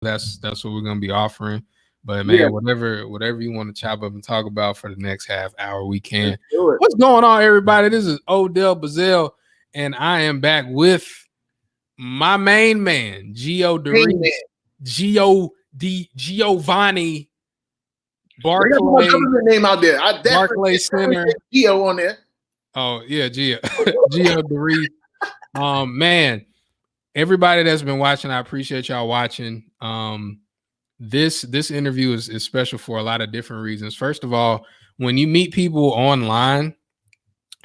That's what we're gonna be offering. But Yeah, man, whatever you want to chop up and talk about for the next half hour, we let's can. do it. What's going on, everybody? This is Odell Bazell, and I am back with my main man, Geo Hangman. Derice, Giovanni They got my Barclay, government name out there. I Barclay definitely Center. get Geo on there. Oh yeah, Geo, Geo Derice. Man, everybody that's been watching, I appreciate y'all watching. This interview is special for a lot of different reasons. First of all, when you meet people online,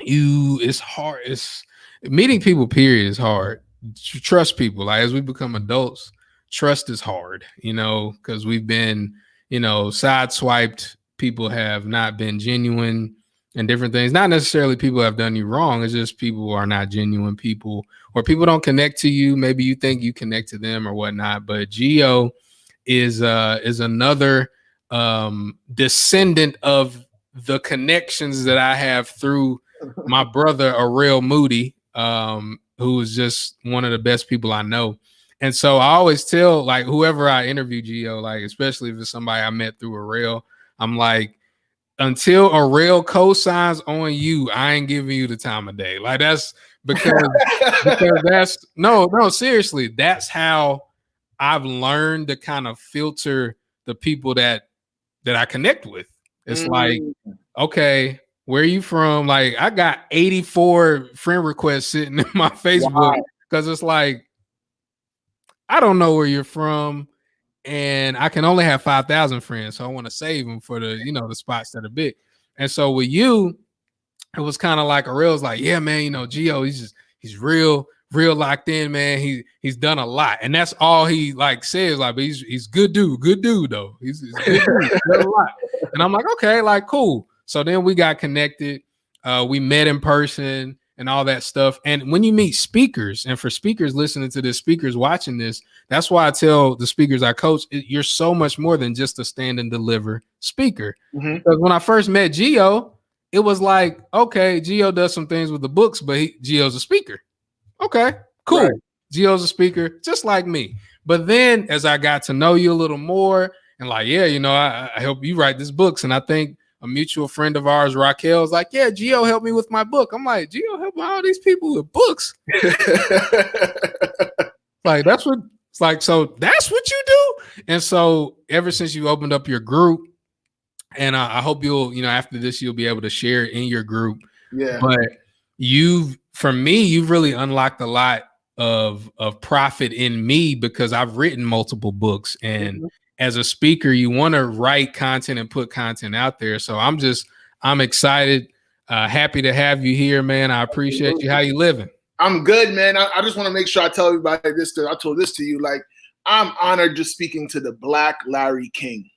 it's hard. It's meeting people. Period is hard. Trust people. Like as we become adults, trust is hard. Because we've been sideswiped. People have not been genuine and different things. Not necessarily people have done you wrong. It's just people are not genuine people, or people don't connect to you. Maybe you think you connect to them or whatnot. But Geo is another descendant of the connections that I have through my brother Arel Moody, who is just one of the best people I know. And so I always tell like whoever I interview, Geo, like especially if it's somebody I met through Arel, I'm like, until Arel co-signs on you, I ain't giving you the time of day. Like that's because that's no, seriously, that's how I've learned to kind of filter the people that I connect with. It's like, okay, where are you from? Like, I got 84 friend requests sitting in my Facebook because it's like, I don't know where you're from, and I can only have 5,000 friends, so I want to save them for the spots that are big. And so with you, it was kind of like Arel's like, yeah, man, Geo, he's real locked in, man. He's done a lot, and that's all he like says. Like, but he's good dude though. He's good dude, done a lot. And I'm like, okay, like cool. So then we got connected. We met in person and all that stuff. And when you meet speakers, and for speakers listening to this, speakers watching this, that's why I tell the speakers I coach, you're so much more than just a stand and deliver speaker. Mm-hmm. Because when I first met Geo, it was like, okay, Geo does some things with the books, but Geo's a speaker. Okay, cool. Right. Geo's a speaker, just like me. But then as I got to know you a little more, and like, yeah, I help you write these books. And I think a mutual friend of ours, Raquel's like, yeah, Geo helped me with my book. I'm like, Geo helping all these people with books. Like, that's what it's like. So that's what you do. And so ever since you opened up your group, and I hope you'll, after this, you'll be able to share it in your group. Yeah. But you've really unlocked a lot of profit in me because I've written multiple books. And as a speaker, you want to write content and put content out there. So I'm excited. Happy to have you here, man. I appreciate you. How you living? I'm good, man. I just want to make sure I tell everybody this. I told this to you. Like, I'm honored just speaking to the Black Larry King.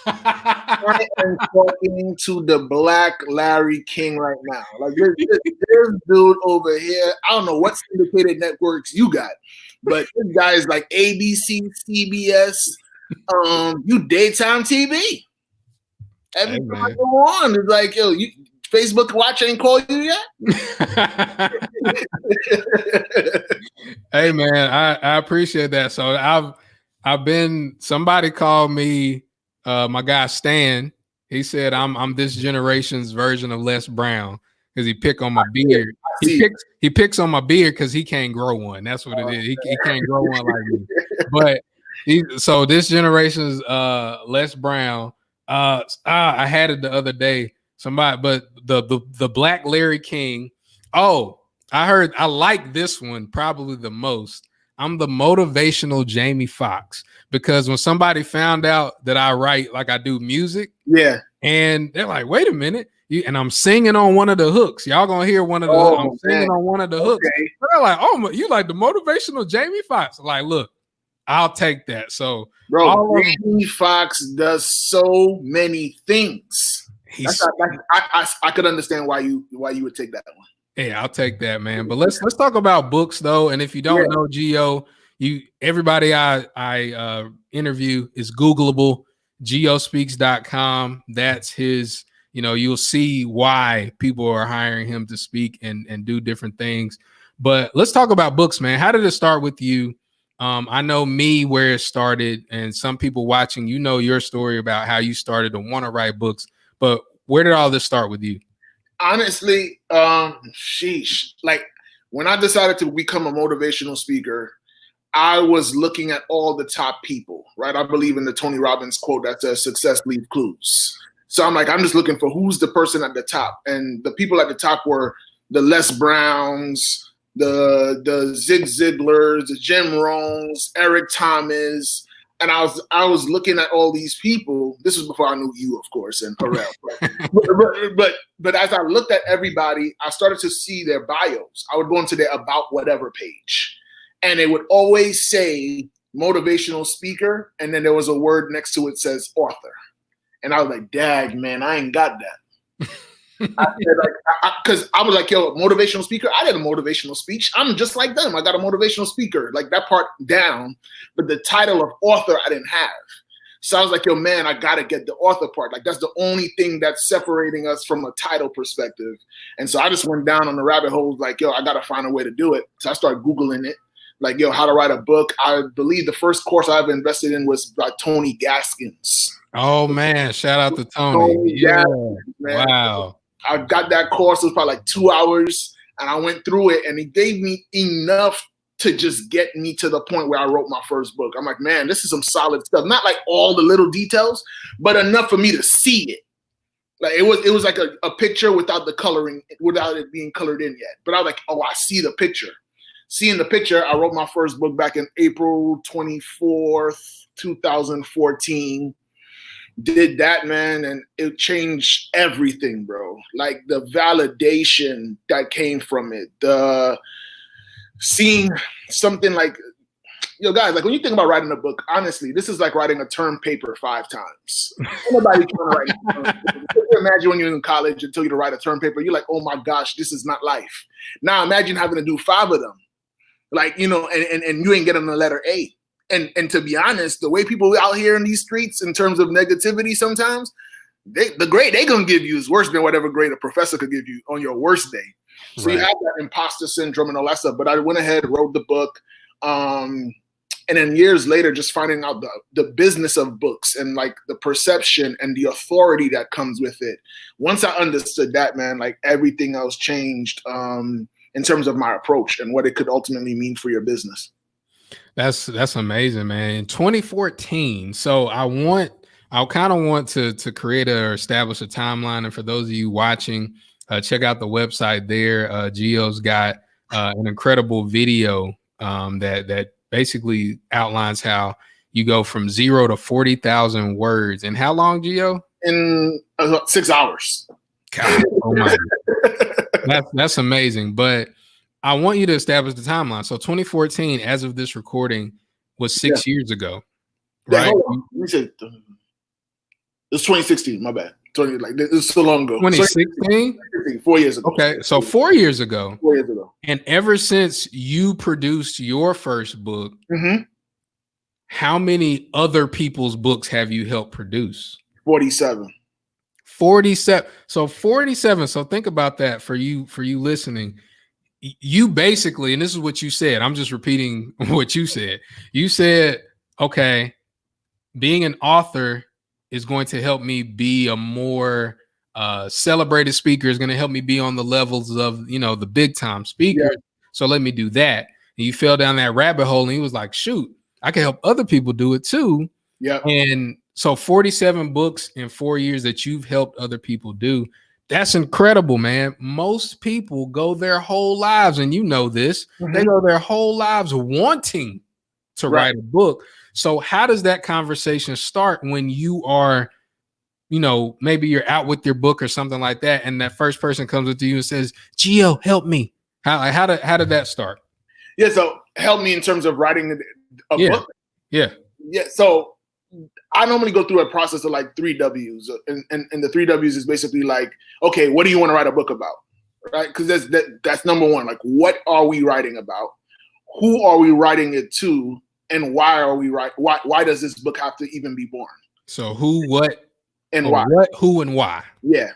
I am talking to the Black Larry King right now. Like this dude over here. I don't know what syndicated networks you got, but this guy is like ABC, CBS, you daytime TV. Every time I go on, it's like, yo, you Facebook Watch ain't called you yet. Hey man, I appreciate that. So I've been. Somebody called me. My guy Stan, he said I'm this generation's version of Les Brown because he pick on my beard. He picks on my beard because he can't grow one. That's what it is. He can't grow one like me. But so this generation's Les Brown. I had it the other day. But the Black Larry King. Oh, I like this one probably the most. I'm the motivational Jamie Foxx because when somebody found out that I write, like I do music, yeah, and they're like, wait a minute, and I'm singing on one of the hooks. Y'all gonna hear one of the I'm singing on one of the hooks. They're like, oh, you like the motivational Jamie Foxx? Like, look, I'll take that. So, bro, Jamie Foxx does so many things. I could understand why you would take that one. Yeah, I'll take that, man. But let's talk about books though. And if you don't know Geo, everybody I interview is Googleable. Geospeaks.com. That's his, you'll see why people are hiring him to speak and do different things. But let's talk about books, man. How did it start with you I know me where it started, and some people watching, you know your story about how you started to want to write books. But where did all this start with you? Honestly, sheesh. Like when I decided to become a motivational speaker, I was looking at all the top people, right? I believe in the Tony Robbins quote that says success leaves clues. So I'm like, I'm just looking for who's the person at the top. And the people at the top were the Les Browns, the Zig Ziglars, the Jim Rohns, Eric Thomas. And I was looking at all these people. This was before I knew you, of course, and Pharrell. But as I looked at everybody, I started to see their bios. I would go into their about whatever page, and it would always say motivational speaker, and then there was a word next to it says author. And I was like, dag, man, I ain't got that. Because I was like, yo, motivational speaker. I did a motivational speech. I'm just like them. I got a motivational speaker, like that part down. But the title of author, I didn't have. So I was like, yo, man, I got to get the author part. Like, that's the only thing that's separating us from a title perspective. And so I just went down on the rabbit hole, like, yo, I got to find a way to do it. So I started Googling it. Like, yo, how to write a book. I believe the first course I ever invested in was by Tony Gaskins. Oh, man. Shout out to Tony. Yeah. Gaskins, man. Wow. I got that course. It was probably like 2 hours, and I went through it, and he gave me enough to just get me to the point where I wrote my first book. I'm like, man, this is some solid stuff. Not like all the little details, but enough for me to see it. Like it was like a picture without the coloring, without it being colored in yet. But I was like, oh, I see the picture. Seeing the picture, I wrote my first book back in April 24th, 2014. Did that, man, and it changed everything, bro. Like the validation that came from it, the seeing something like, yo, guys, like when you think about writing a book, honestly, this is like writing a term paper 5 times. Nobody can write a term paper. Imagine when you're in college and tell you to write a term paper, you're like, oh my gosh, this is not life. Now imagine having to do 5 of them. Like, you know, and you ain't getting the letter A. And to be honest, the way people out here in these streets in terms of negativity sometimes, the grade they gonna give you is worse than whatever grade a professor could give you on your worst day. So you have that imposter syndrome and all that stuff. But I went ahead, wrote the book. And then years later, just finding out the business of books and like the perception and the authority that comes with it. Once I understood that, man, like everything else changed in terms of my approach and what it could ultimately mean for your business. That's amazing, man. In 2014. So I kind of want to create or establish a timeline. And for those of you watching, check out the website there. Geo's got an incredible video that basically outlines how you go from 0 to 40,000 words. And how long, Geo? In 6 hours. God, oh my God. That's amazing. But I want you to establish the timeline. So 2014, as of this recording, was 6 years ago, right? Let me say, it's 2016. My bad. It's so long ago. 2016? 4 years ago. Okay, so 4 years ago. 4 years ago. And ever since you produced your first book, how many other people's books have you helped produce? 47. 47. So 47. So think about that for you listening. You basically, and this is what you said, I'm just repeating what you said. You said, okay, being an author is going to help me be a more celebrated speaker, is going to help me be on the levels of, you know, the big time speakers. Yeah. So let me do that. And you fell down that rabbit hole and he was like, shoot, I can help other people do it too. Yeah. And so 47 books in 4 years that you've helped other people do. That's incredible, man. Most people go their whole lives, and you know this, they go their whole lives wanting to write a book. So how does that conversation start when you are, you know, maybe you're out with your book or something like that, and that first person comes up to you and says, Geo, help me. How did that start? Yeah, so help me in terms of writing a book? Yeah. So I normally go through a process of like 3 W's, and the 3 W's is basically like, okay, what do you want to write a book about, right? Because that's number one. Like, what are we writing about? Who are we writing it to? And why are we writing? Why does this book have to even be born? So who, what, and why? What, who, and why? Yeah.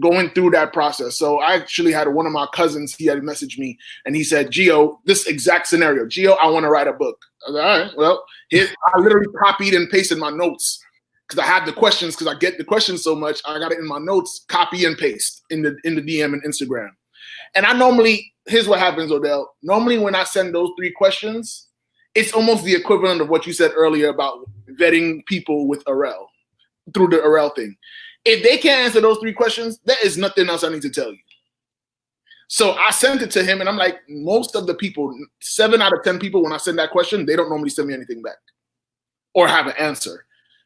going through that process. So I actually had one of my cousins, he had messaged me and he said, Geo, this exact scenario, Geo, I want to write a book. I was like, all right, well, I literally copied and pasted my notes because I have the questions, because I get the questions so much. I got it in my notes, copy and paste in the DM and Instagram. And I normally, here's what happens, Odell. Normally when I send those 3 questions, it's almost the equivalent of what you said earlier about vetting people with Arel, through the Arel thing. If they can't answer those 3 questions, there is nothing else I need to tell you. So I sent it to him, and I'm like, most of the people, 7 out of 10 people, when I send that question, they don't normally send me anything back or have an answer.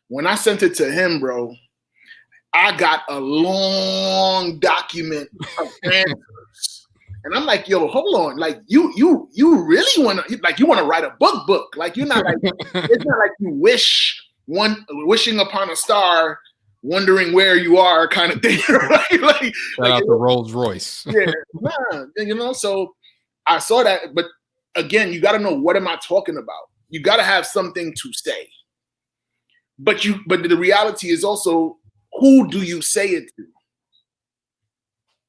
When I sent it to him, bro, I got a long document of answers. And I'm like, yo, hold on. Like, you really want to, like, you want to write a book. Like, you're not like, it's not like you wishing upon a star, wondering where you are kind of thing, right? Like, shout out to Rolls Royce. Yeah, so I saw that. But again, you got to know, what am I talking about? You got to have something to say. But the reality is also, who do you say it to?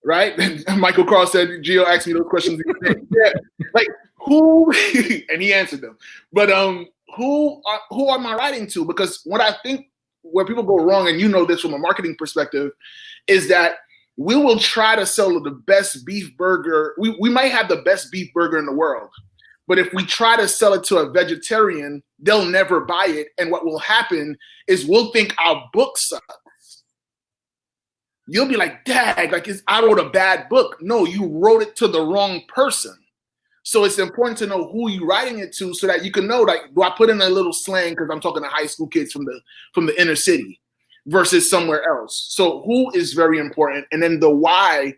Right? And Michael Cross said, Geo asked me those questions. Yeah, like who, and he answered them. But who am I writing to? Because what I think where people go wrong, and you know this from a marketing perspective, is that we will try to sell the best beef burger. We might have the best beef burger in the world, but if we try to sell it to a vegetarian, they'll never buy it. And what will happen is we'll think our book sucks. You'll be like, Dad, like I wrote a bad book. No, you wrote it to the wrong person. So it's important to know who you're writing it to, so that you can know, like, do I put in a little slang because I'm talking to high school kids from the inner city versus somewhere else. So who is very important. And then the why.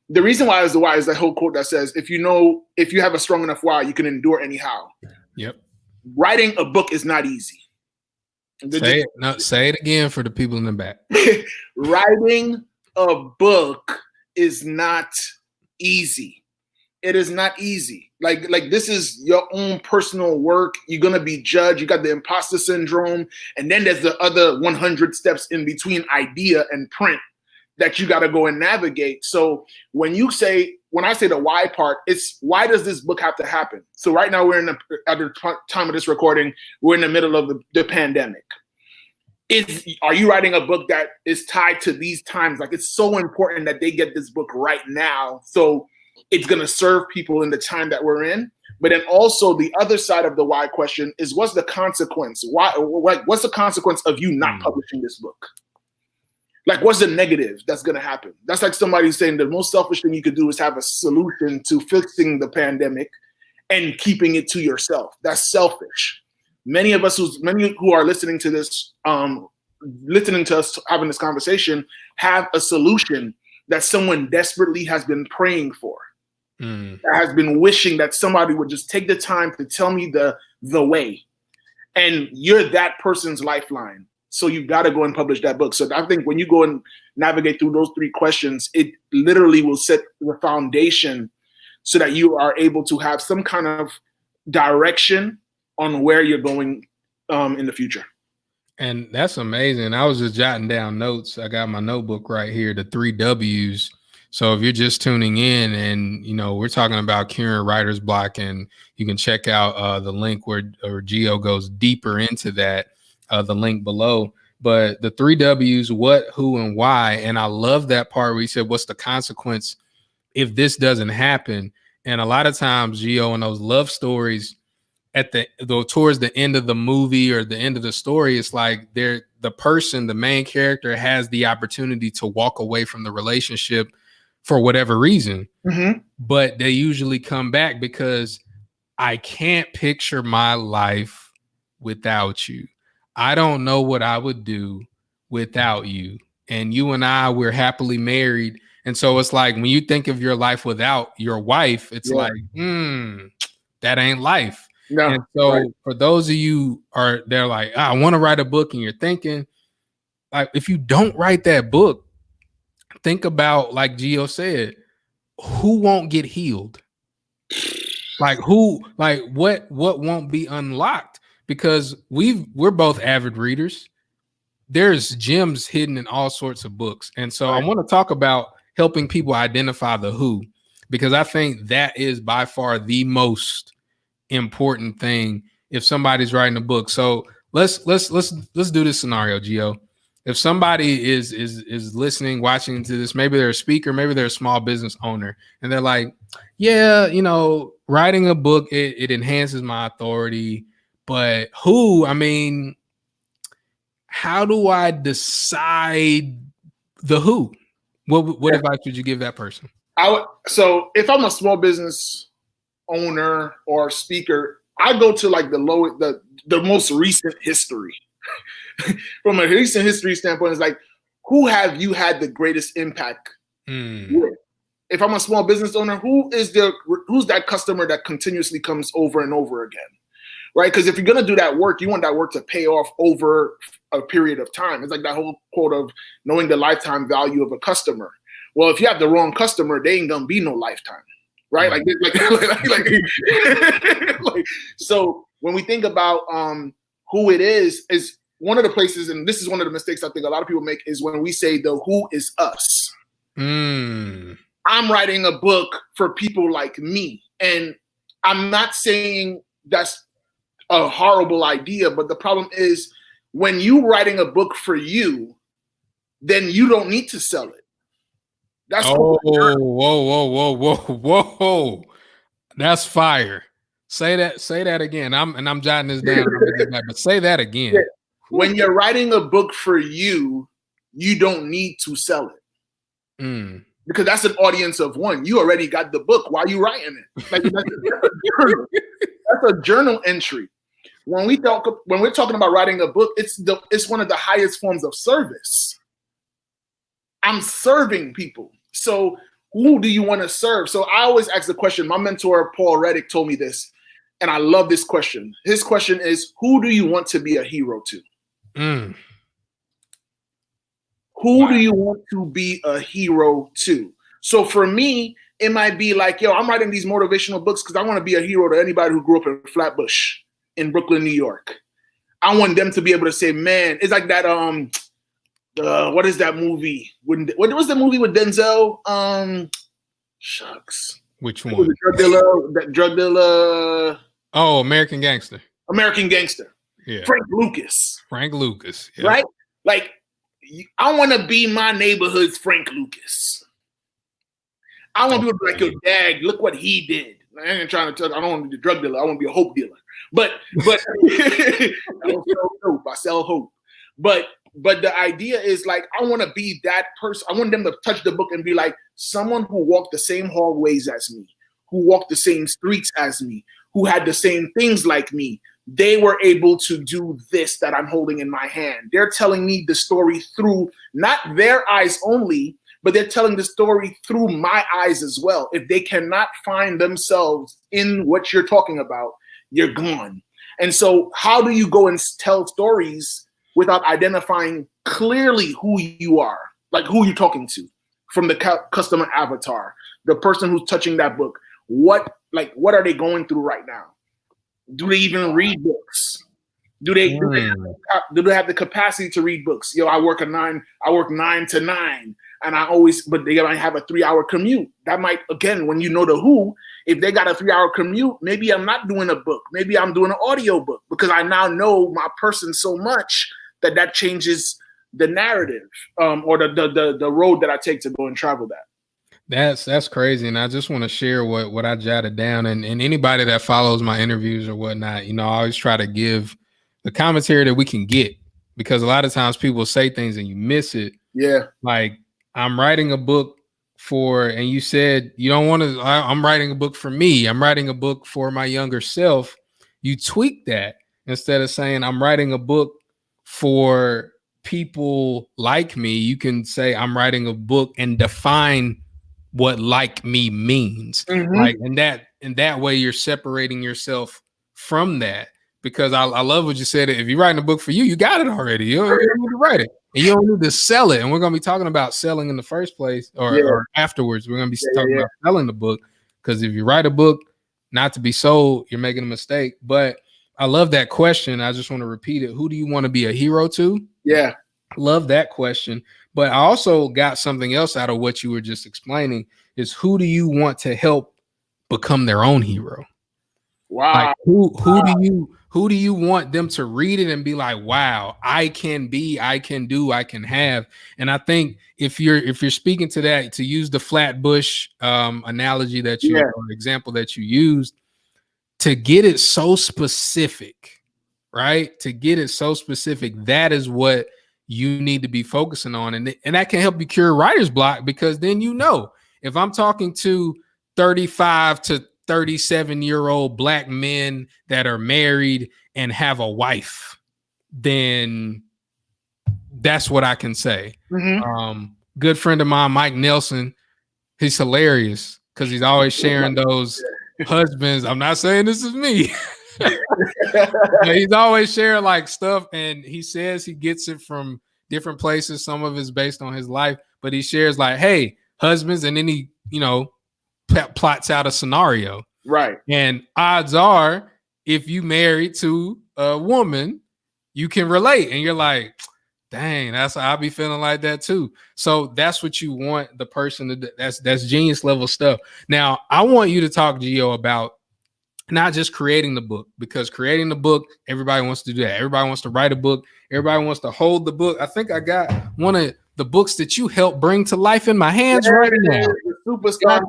The reason why is the why is that whole quote that says, if you have a strong enough why, you can endure anyhow. Yep. Writing a book is not easy. Say it again for the people in the back. Writing a book is not easy. It is not easy. Like this is your own personal work. You're going to be judged. You got the imposter syndrome. And then there's the other 100 steps in between idea and print that you got to go and navigate. So when I say the why part, it's why does this book have to happen? So right now at the time of this recording, we're in the middle of the pandemic. Are you writing a book that is tied to these times? Like, it's so important that they get this book right now. So it's going to serve people in the time that we're in. But then also the other side of the why question is, what's the consequence? What's the consequence of you not publishing this book? Like, what's the negative that's going to happen? That's like somebody saying the most selfish thing you could do is have a solution to fixing the pandemic and keeping it to yourself. That's selfish. Many who are listening to this, listening to us having this conversation, have a solution that someone desperately has been praying for, that has been wishing that somebody would just take the time to tell me the way. And you're that person's lifeline. So you got to go and publish that book. So I think when you go and navigate through those 3 questions, it literally will set the foundation so that you are able to have some kind of direction on where you're going in the future. And that's amazing. I was just jotting down notes. I got my notebook right here, the 3 W's. So if you're just tuning in, and we're talking about curing writer's block, and you can check out the link where Geo goes deeper into that, the link below. But the 3 W's, what, who, and why. And I love that part where he said, what's the consequence if this doesn't happen? And a lot of times, Geo, in those love stories, towards the end of the movie or the end of the story, it's like the main character has the opportunity to walk away from the relationship for whatever reason. Mm-hmm. But they usually come back because I can't picture my life without you. I don't know what I would do without you. And you and I, we're happily married. And so it's like, when you think of your life without your wife, it's like, that ain't life. No, and so for those of you they're like, I want to write a book, and you're thinking, like, if you don't write that book, think about, like Geo said, who won't get healed? Like what won't be unlocked? Because we're both avid readers. there's gems hidden in all sorts of books. And so I want to talk about helping people identify the who, because I think that is by far the most important thing if somebody's writing a book. So let's do this scenario, Geo. If somebody is listening, watching to this, maybe they're a speaker, maybe they're a small business owner, and they're like, yeah, you know, writing a book, it enhances my authority, but who? I mean, how do I decide the who? What advice would you give that person? So if I'm a small business owner or speaker, I go to like the most recent history. From a recent history standpoint, it's like, who have you had the greatest impact with? If I'm a small business owner, who's that customer that continuously comes over and over again? Right? Because if you're going to do that work, you want that work to pay off over a period of time. It's like that whole quote of knowing the lifetime value of a customer. Well, if you have the wrong customer, they ain't going to be no lifetime. Right? Like so when we think about who it is one of the places, and this is one of the mistakes I think a lot of people make, is when we say the who is us. I'm writing a book for people like me. And I'm not saying that's a horrible idea, but the problem is when you're writing a book for you, then you don't need to sell it. That's whoa. That's fire. Say that again. I'm jotting this down. But say that again. Yeah. When you're writing a book for you, you don't need to sell it. Because that's an audience of one. You already got the book. Why are you writing it? Like that's a journal entry. When we're talking about writing a book, it's one of the highest forms of service. I'm serving people. So who do you want to serve? So I always ask the question. My mentor, Paul Reddick, told me this, and I love this question. His question is, who do you want to be a hero to? Who do you want to be a hero to? So for me, it might be like, yo, I'm writing these motivational books because I want to be a hero to anybody who grew up in Flatbush in Brooklyn, New York. I want them to be able to say, man, it's like that, what is that movie? What was the movie with Denzel? Shucks. Which one? That drug dealer. Oh, American Gangster. American Gangster. Yeah. Frank Lucas. Yeah. Right? Like, I want to be my neighborhood's Frank Lucas. I want people to be like, yo, Dad, look what he did. I ain't trying to tell. I don't want to be a drug dealer. I want to be a hope dealer. But I don't sell hope. I sell hope. But the idea is like, I want to be that person. I want them to touch the book and be like, someone who walked the same hallways as me, who walked the same streets as me, who had the same things like me. They were able to do this that I'm holding in my hand. They're telling me the story through not their eyes only, but they're telling the story through my eyes as well. If they cannot find themselves in what you're talking about, you're gone. And so how do you go and tell stories without identifying clearly who you are, like who you're talking to, from the customer avatar, the person who's touching that book? What are they going through right now? Do they even read books? Do they have the capacity to read books? Yo, I work 9 to 9, and but they might have a 3-hour commute. That might, again, when you know the who, if they got a 3-hour commute, maybe I'm not doing a book. Maybe I'm doing an audio book because I now know my person so much that changes the narrative or the road that I take to go and travel that. That's crazy. And I just want to share what I jotted down, and anybody that follows my interviews or whatnot, I always try to give the commentary that we can get, because a lot of times people say things and you miss it. Yeah. Like, I'm writing a book and you said you don't want to, I'm writing a book for me. I'm writing a book for my younger self. You tweak that instead of saying I'm writing a book for people like me. You can say I'm writing a book and define what like me means. Like, and that way you're separating yourself from that, because I love what you said. If you're writing a book for you, you got it already. You don't need to write it, and you don't need to sell it. And we're going to be talking about selling in the first place or afterwards. We're going to be talking about selling the book, because if you write a book not to be sold, you're making a mistake. But I love that question. I just want to repeat it. Who do you want to be a hero to? Yeah. Love that question. But I also got something else out of what you were just explaining is who do you want to help become their own hero? Like Wow. who do you want them to read it and be like, wow, I can be, I can do, I can have. And I think if you're speaking to that, to use the Flatbush analogy that you or example that you used, to get it so specific, right? To get it so specific, that is what you need to be focusing on. And that can help you cure writer's block, because then if I'm talking to 35 to 37-year-old black men that are married and have a wife, then that's what I can say. Good friend of mine, Mike Nelson, he's hilarious because he's always sharing those husbands. I'm not saying this is me. He's always sharing like stuff, and he says he gets it from different places. Some of it's based on his life, but he shares like, hey, husbands, and then he, plots out a scenario. Right. And odds are, if you married to a woman, you can relate. And you're like, dang, I'll be feeling like that too. So that's what you want the person to do. That's genius level stuff. Now, I want you to talk, Geo, about not just creating the book, because creating the book, everybody wants to do that. Everybody wants to write a book. Everybody wants to hold the book. I think I got one of the books that you helped bring to life in my hands right now. The superstar.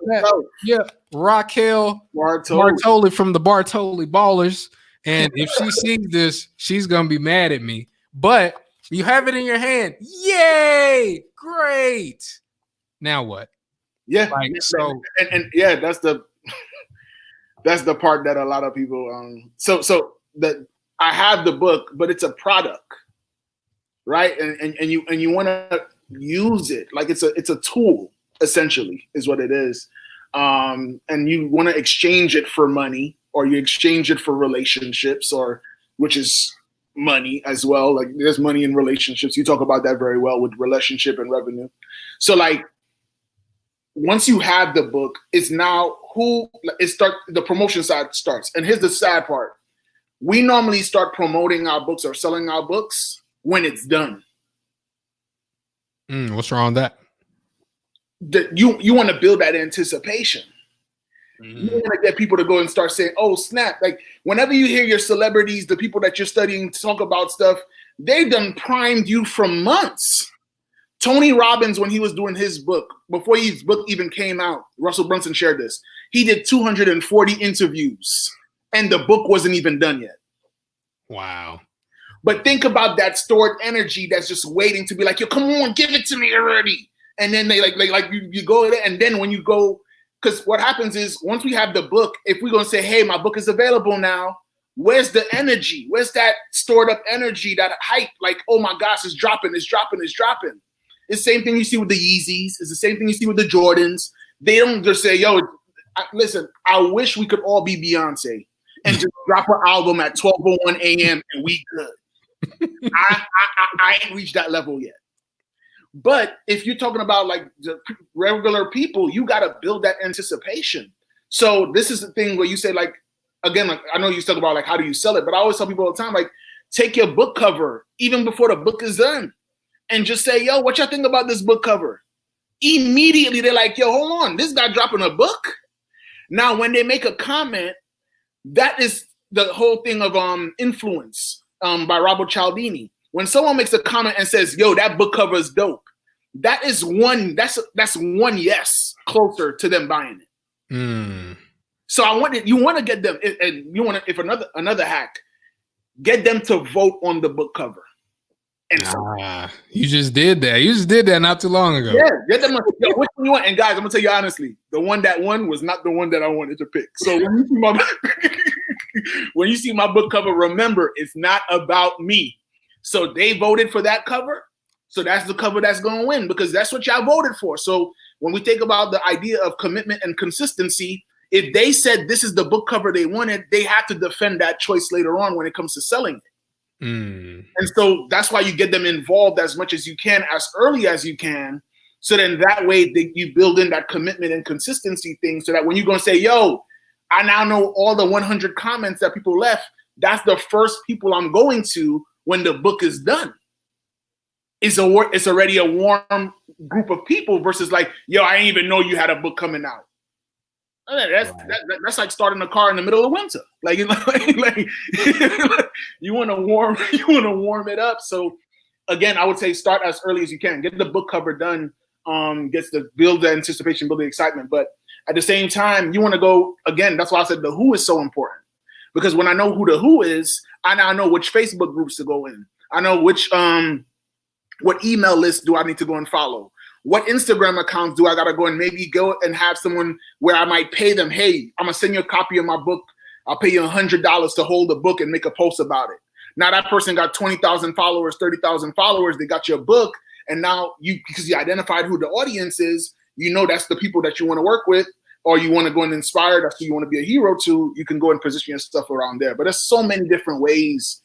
Yeah, Raquel Bartoli from the Bartoli Ballers. And if she sees this, she's going to be mad at me. But you have it in your hand. Yay! Great. Now what? Yeah. So and yeah, that's the part that a lot of people so that I have the book, but it's a product, right? And you want to use it like it's a tool, essentially, is what it is. And you want to exchange it for money, or you exchange it for relationships, or which is money as well. Like there's money in relationships. You talk about that very well with relationship and revenue. So like once you have the book, it's now the promotion side starts. And here's the sad part. We normally start promoting our books or selling our books when it's done. What's wrong with that? You want to build that anticipation. You want to get people to go and start saying, oh, snap. Like whenever you hear your celebrities, the people that you're studying talk about stuff, they've done primed you for months. Tony Robbins, when he was doing his book, before his book even came out, Russell Brunson shared this. He did 240 interviews and the book wasn't even done yet. Wow. But think about that stored energy that's just waiting to be like, yo, come on, give it to me already. And then they you go there, and then when you go, because what happens is once we have the book, if we're going to say, hey, my book is available now, where's the energy? Where's that stored up energy, that hype? Like, oh my gosh, it's dropping, it's dropping, it's dropping. It's the same thing you see with the Yeezys. It's the same thing you see with the Jordans. They don't just say, yo, listen, I wish we could all be Beyonce and just drop an album at 12:01 a.m. and we good. I ain't reached that level yet. But if you're talking about like the regular people, you got to build that anticipation. So this is the thing where you say, like, again, like, I know you talk about like, how do you sell it? But I always tell people all the time, like, take your book cover, even before the book is done, and just say, yo, what y'all think about this book cover? Immediately, they're like, yo, hold on, this guy dropping a book? Now, when they make a comment, that is the whole thing of influence by Robert Cialdini. When someone makes a comment and says, yo, that book cover is dope, that's one yes closer to them buying it. So you want to get them, and you want to, if another hack, get them to vote on the book cover. And you just did that. You just did that not too long ago. Yeah, get them. Which one you want? And guys, I'm gonna tell you honestly, the one that won was not the one that I wanted to pick. So when you see my book cover, remember it's not about me. So they voted for that cover. So that's the cover that's going to win, because that's what y'all voted for. So when we think about the idea of commitment and consistency, if they said this is the book cover they wanted, they have to defend that choice later on when it comes to selling it. And so that's why you get them involved as much as you can, as early as you can. So then that way you build in that commitment and consistency thing, so that when you're going to say, yo, I now know all the 100 comments that people left, that's the first people I'm going to when the book is done. it's already a warm group of people versus like, yo, I didn't even know you had a book coming out. That's like starting a car in the middle of winter. Like you want to warm it up. So again, I would say start as early as you can. Get the book cover done. Gets to build the anticipation, build the excitement. But at the same time, you want to go again. That's why I said the who is so important, because when I know who the who is, I now know which Facebook groups to go in. I know which what email list do I need to go and follow. What Instagram accounts do I got to go and maybe go and have someone where I might pay them, hey, I'm going to send you a copy of my book. I'll pay you $100 to hold the book and make a post about it. Now that person got 20,000 followers, 30,000 followers, they got your book. And now because you identified who the audience is, you know that's the people that you want to work with, or you want to go and inspire, that's who you want to be a hero to, you can go and position your stuff around there. But there's so many different ways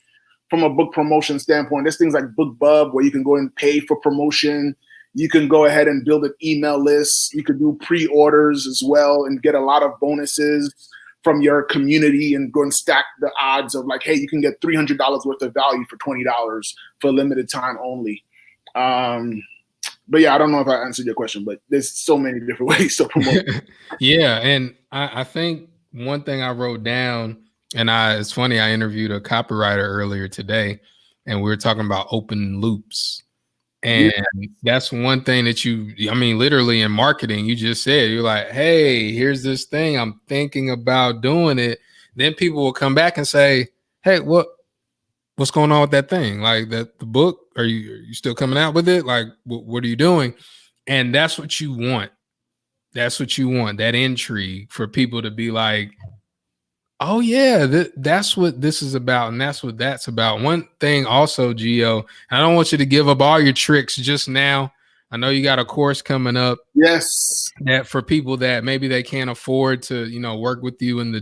from a book promotion standpoint. There's things like BookBub where you can go and pay for promotion. You can go ahead and build an email list. You can do pre-orders as well and get a lot of bonuses from your community and go and stack the odds of like, hey, you can get $300 worth of value for $20 for a limited time only. But yeah, I don't know if I answered your question, but there's so many different ways to promote. Yeah, and I think one thing I wrote down, and it's funny, I interviewed a copywriter earlier today, and we were talking about open loops. And that's one thing that literally in marketing, you just said, you're like, hey, here's this thing, I'm thinking about doing it. Then people will come back and say, hey, what's going on with that thing? Like the book, are you still coming out with it? Like, what are you doing? And that's what you want. That's what you want, that intrigue for people to be like, oh yeah, that's what this is about, and that's what that's about. One thing also, Geo, I don't want you to give up all your tricks just now. I know you got a course coming up. Yes. That for people that maybe they can't afford to, work with you in the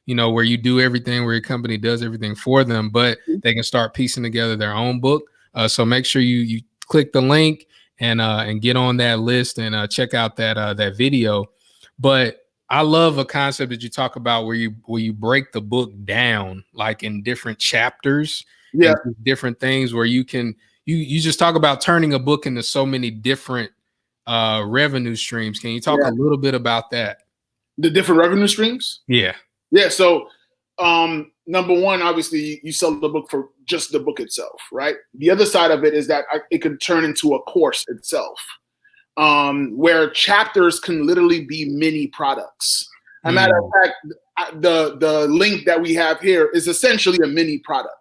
where you do everything, where your company does everything for them, but they can start piecing together their own book. So make sure you click the link and get on that list and check out that video. But I love a concept that you talk about where you break the book down like in different chapters, different things where you can you just talk about turning a book into so many different revenue streams. Can you talk a little bit about that? The different revenue streams? Yeah. So number one, obviously you sell the book for just the book itself, right? The other side of it is that it could turn into a course itself. Where chapters can literally be mini products. As a matter of fact, the link that we have here is essentially a mini product,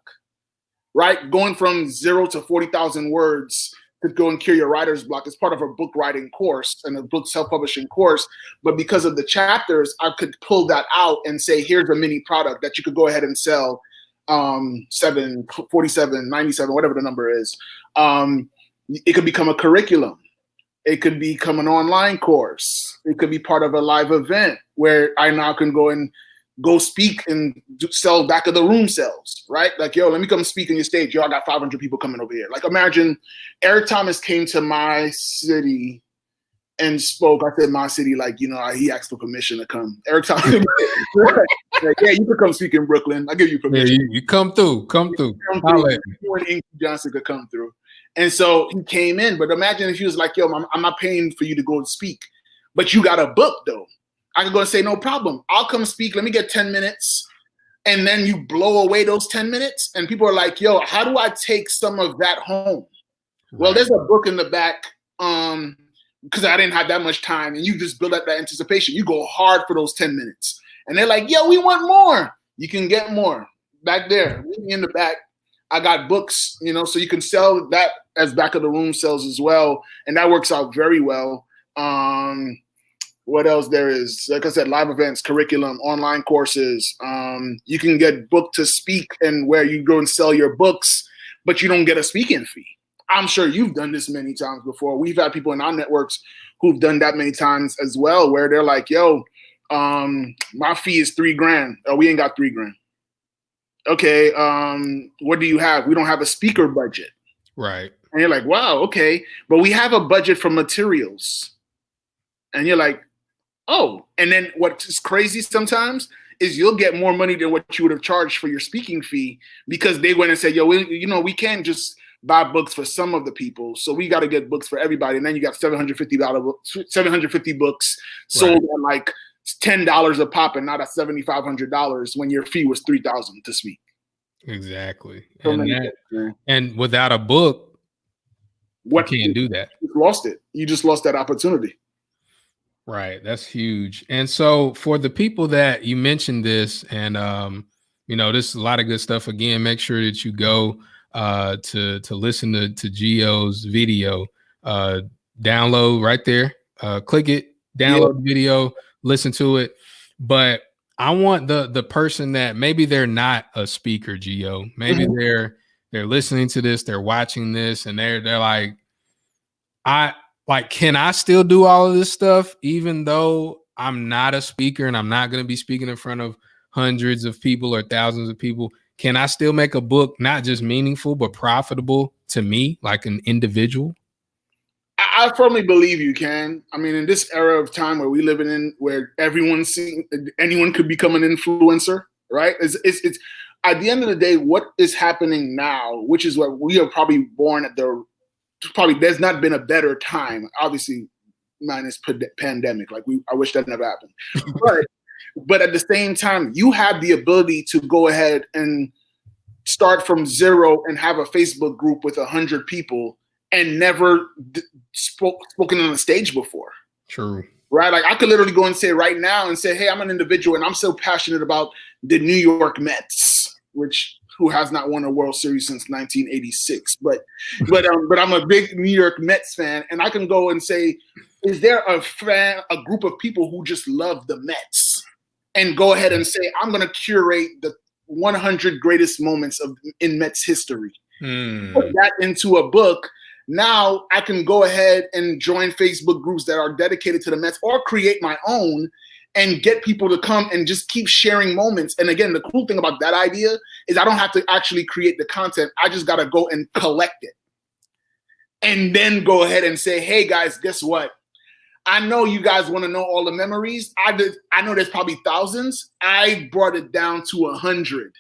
right? Going from 0 to 40,000 words to go and cure your writer's block is part of a book writing course and a book self-publishing course. But because of the chapters, I could pull that out and say, here's a mini product that you could go ahead and sell 7, 47, 97, whatever the number is. It could become a curriculum. It could become an online course. It could be part of a live event where I now can go speak and sell back of the room sales, right? Like, yo, let me come speak on your stage. Yo, I got 500 people coming over here. Like, imagine Eric Thomas came to my city and spoke. I said my city, like, he asked for permission to come. Eric Thomas, like, yeah, you could come speak in Brooklyn. I'll give you permission. Yeah, you come through. You and Inky Johnson could come through. And so he came in, but imagine if he was like, yo, I'm not paying for you to go and speak, but you got a book though. I could go and say, no problem. I'll come speak. Let me get 10 minutes. And then you blow away those 10 minutes. And people are like, yo, how do I take some of that home? Right. Well, there's a book in the back because I didn't have that much time. And you just build up that anticipation. You go hard for those 10 minutes. And they're like, yo, we want more. You can get more back there in the back. I got books, so you can sell that as back of the room sales as well. And that works out very well. What else there is? Like I said, live events, curriculum, online courses. You can get booked to speak and where you go and sell your books, but you don't get a speaking fee. I'm sure you've done this many times before. We've had people in our networks who've done that many times as well, where they're like, yo, my fee is $3,000. Oh, we ain't got $3,000. Okay, what do you have? We don't have a speaker budget. Right. And you're like, wow, okay. But we have a budget for materials. And you're like, oh. And then what's crazy sometimes is you'll get more money than what you would have charged for your speaking fee because they went and said, yo, we can't just buy books for some of the people. So we got to get books for everybody. And then you got $750 books sold at like $10 a pop and not at $7,500 when your fee was $3,000 to speak. Exactly. So and without a book, you can't do that. You lost it. You just lost that opportunity. Right. That's huge. And so for the people that you mentioned this, and this is a lot of good stuff. Again, make sure that you go to listen to Geo's video. Download right there. Click it, download the video, listen to it. But I want the person that maybe they're not a speaker, Geo. Maybe they're listening to this, they're watching this, and they're like, can I still do all of this stuff even though I'm not a speaker and I'm not going to be speaking in front of hundreds of people or thousands of people? Can I still make a book not just meaningful but profitable to me, like an individual? I firmly believe you can. I mean, in this era of time where we live in, where anyone could become an influencer, right? It's at the end of the day, what is happening now, which is what we are probably born at there's not been a better time, obviously minus pandemic. Like I wish that never happened. But at the same time, you have the ability to go ahead and start from zero and have a Facebook group with 100 people and never spoken on a stage before. True. Right? Like I could literally go and say right now and say, hey, I'm an individual and I'm so passionate about the New York Mets, who has not won a World Series since 1986. But I'm a big New York Mets fan, and I can go and say, is there a group of people who just love the Mets? And go ahead and say, I'm going to curate the 100 greatest moments in Mets history. Put that into a book. Now I can go ahead and join Facebook groups that are dedicated to the Mets or create my own and get people to come and just keep sharing moments. And again, the cool thing about that idea is I don't have to actually create the content. I just got to go and collect it. And then go ahead and say, hey guys, guess what? I know you guys want to know all the memories. I know there's probably thousands. I brought it down to 100.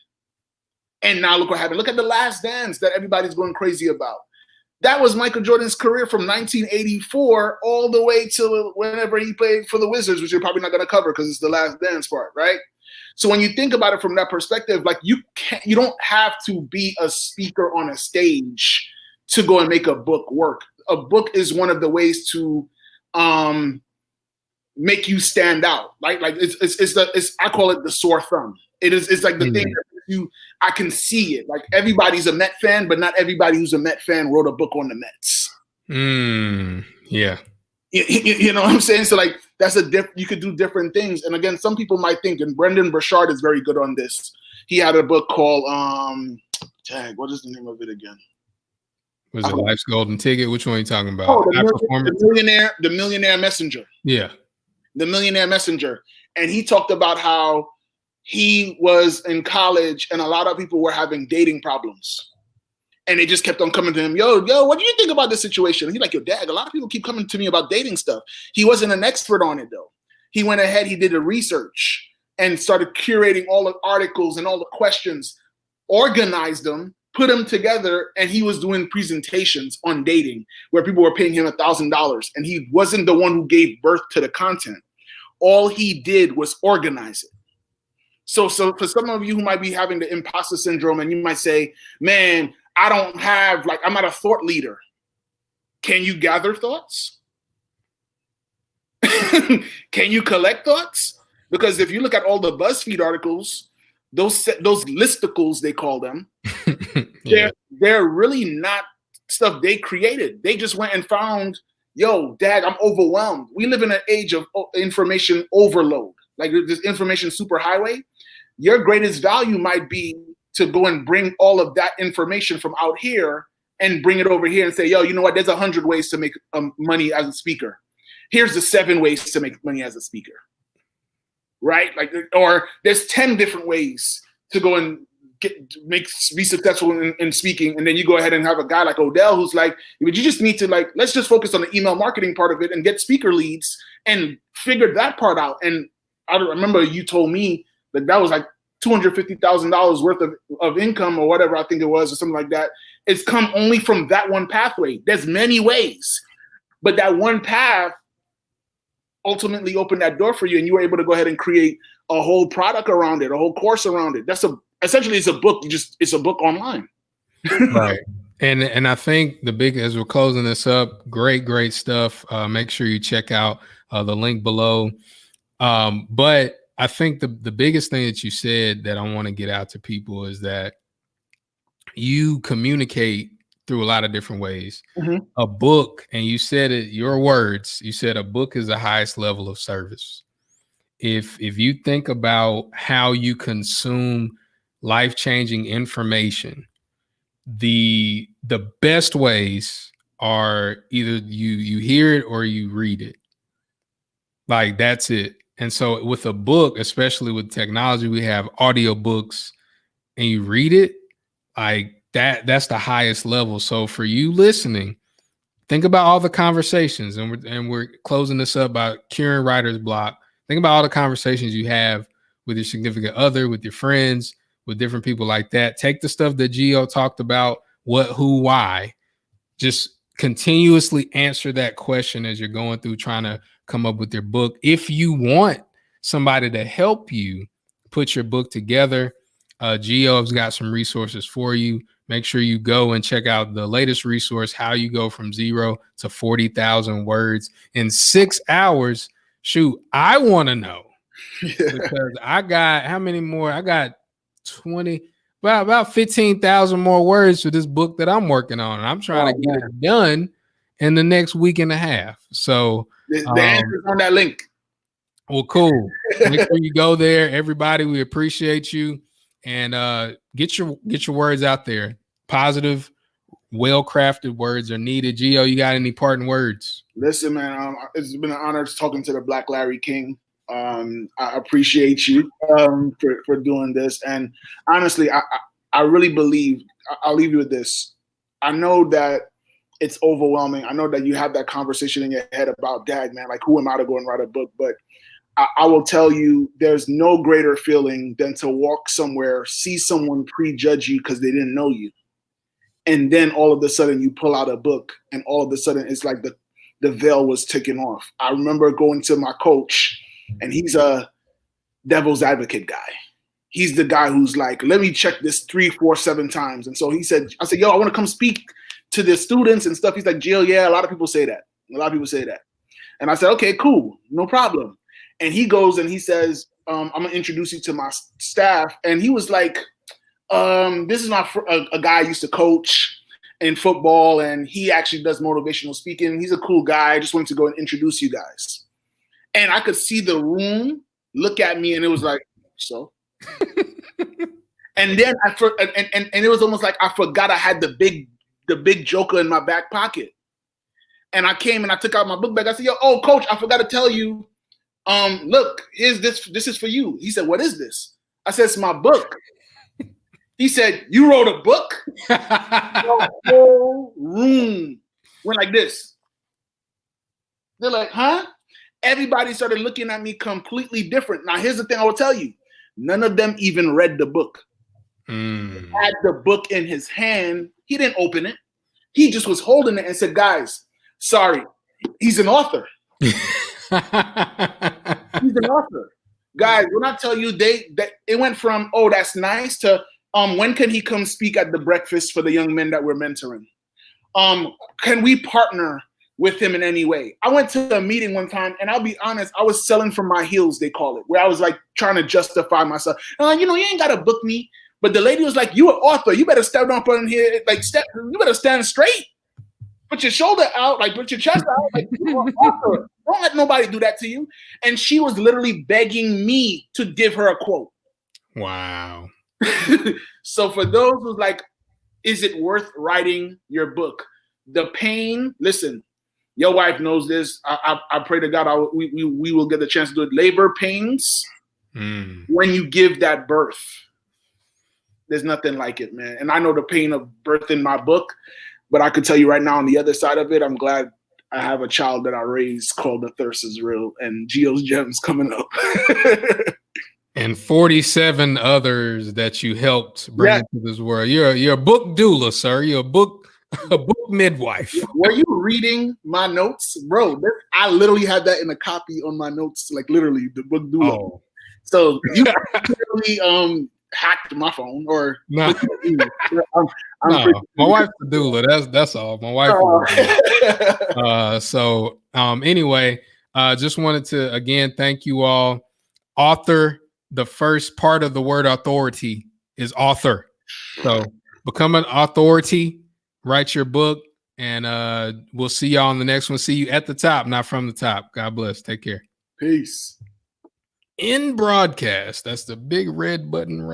And now look what happened. Look at The Last Dance that everybody's going crazy about. That was Michael Jordan's career from 1984 all the way till whenever he played for the Wizards, which you're probably not going to cover because it's the Last Dance part, right? So when you think about it from that perspective, like you don't have to be a speaker on a stage to go and make a book work. A book is one of the ways to make you stand out. Like it's I call it the sore thumb. It's like the thing that I can see it. Like everybody's a Met fan, but not everybody who's a Met fan wrote a book on the Mets. Yeah. You know what I'm saying? So like that's you could do different things. And again, some people might think, and Brendan Burchard is very good on this. He had a book called what is the name of it again? Was it Life's Golden Ticket? Which one are you talking about? Oh, the Millionaire Messenger. Yeah. The Millionaire Messenger. And he talked about how he was in college and a lot of people were having dating problems. And they just kept on coming to him, yo, what do you think about this situation? And he's like, yo, Dad, a lot of people keep coming to me about dating stuff. He wasn't an expert on it, though. He went ahead, he did the research and started curating all the articles and all the questions, organized them, put them together, and he was doing presentations on dating where people were paying him $1,000. And he wasn't the one who gave birth to the content. All he did was organize it. So for some of you who might be having the imposter syndrome and you might say, man, I'm not a thought leader. Can you gather thoughts? Can you collect thoughts? Because if you look at all the BuzzFeed articles, those listicles, they call them, yeah. they're really not stuff they created. They just went and found, yo, Dad, I'm overwhelmed. We live in an age of information overload. Like this information superhighway. Your greatest value might be to go and bring all of that information from out here and bring it over here and say, yo, you know what? There's 100 ways to make money as a speaker. Here's the 7 ways to make money as a speaker. Right? Or there's 10 different ways to go and be successful in speaking. And then you go ahead and have a guy like Odell who's like, you just need to let's just focus on the email marketing part of it and get speaker leads and figure that part out. And I remember you told me that was like $250,000 worth of income or whatever I think it was or something like that. It's come only from that one pathway. There's many ways, but that one path ultimately opened that door for you, and you were able to go ahead and create a whole product around it, a whole course around it. Essentially it's a book. It's a book online. Right. And I think as we're closing this up, great stuff. Make sure you check out the link below. But I think the biggest thing that you said that I want to get out to people is that you communicate through a lot of different ways. Mm-hmm. A book, and you said it, your words, you said a book is the highest level of service. If you think about how you consume life-changing information, the best ways are either you hear it or you read it. Like, that's it. And so with a book, especially with technology, we have audiobooks, and you read it, like that's the highest level. So for you listening, think about all the conversations, and we're closing this up by curing writer's block. Think about all the conversations you have with your significant other, with your friends, with different people like that. Take the stuff that Geo talked about, what, who, why. Just continuously answer that question as you're going through trying to come up with your book. If you want somebody to help you put your book together, Geo has got some resources for you. Make sure you go and check out the latest resource, how you go from 0 to 40,000 words in 6 hours. Shoot, I want to know because I got how many more? I got 20, about 15,000 more words for this book that I'm working on. And I'm trying to get it done in the next week and a half. So the answer is on that link. Well, cool. Make sure you go there. Everybody, we appreciate you. And get your words out there. Positive, well-crafted words are needed. Geo, you got any parting words? Listen, man, it's been an honor talking to the Black Larry King. I appreciate you for doing this. And honestly, I really believe, I'll leave you with this. I know that it's overwhelming. I know that you have that conversation in your head about, dad, man, like, who am I to go and write a book? But I will tell you, there's no greater feeling than to walk somewhere, see someone prejudge you because they didn't know you. And then all of a sudden you pull out a book, and all of a sudden it's like the veil was taken off. I remember going to my coach, and he's a devil's advocate guy. He's the guy who's like, let me check this 3, 4, 7 times. And so I said, yo, I want to come speak to the students and stuff. He's like, Geo, yeah, a lot of people say that. And I said, okay, cool, no problem. And he goes and he says, I'm going to introduce you to my staff. And he was like, this is a guy I used to coach in football, and he actually does motivational speaking. He's a cool guy. I just wanted to go and introduce you guys. And I could see the room look at me, and it was like, so? And then and it was almost like I forgot I had the big joker in my back pocket. And I came and I took out my book bag. I said, yo, coach, I forgot to tell you, look, here's this is for you. He said, what is this? I said, it's my book. He said, you wrote a book? The whole room went like this. They're like, huh? Everybody started looking at me completely different. Now, here's the thing I will tell you. None of them even read the book. He had the book in his hand. He didn't open it. He just was holding it and said, guys, sorry, he's an author. He's an author. Guys, when I tell you that it went from, oh, that's nice, to when can he come speak at the breakfast for the young men that we're mentoring? Can we partner with him in any way? I went to a meeting one time, and I'll be honest, I was selling from my heels, they call it, where I was like trying to justify myself. You ain't got to book me. But the lady was like, you an author. You better step up on here. You better stand straight. Put your shoulder out, put your chest out. Like, you're an author. Don't let nobody do that to you. And she was literally begging me to give her a quote. Wow. So for those who's like, is it worth writing your book? The pain, listen, your wife knows this. I pray to God we will get the chance to do it. Labor pains, when you give that birth, there's nothing like it, man. And I know the pain of birth in my book, but I could tell you right now on the other side of it, I'm glad I have a child that I raised called The Thirst Is Real, and Geo's Gems coming up. And 47 others that you helped bring Yeah. into this world. You're a book doula, sir. You're a book midwife. Were you reading my notes, bro? I literally had that in a copy on my notes, like literally the book doula. Oh. So you literally hacked my phone, or no, I'm no. My wife's a doula. That's all. My wife. So anyway, just wanted to again thank you all. Author. The first part of the word authority is author. So become an authority. Write your book, and we'll see y'all on the next one. See you at the top, not from the top. God bless. Take care. Peace. In broadcast. That's the big red button.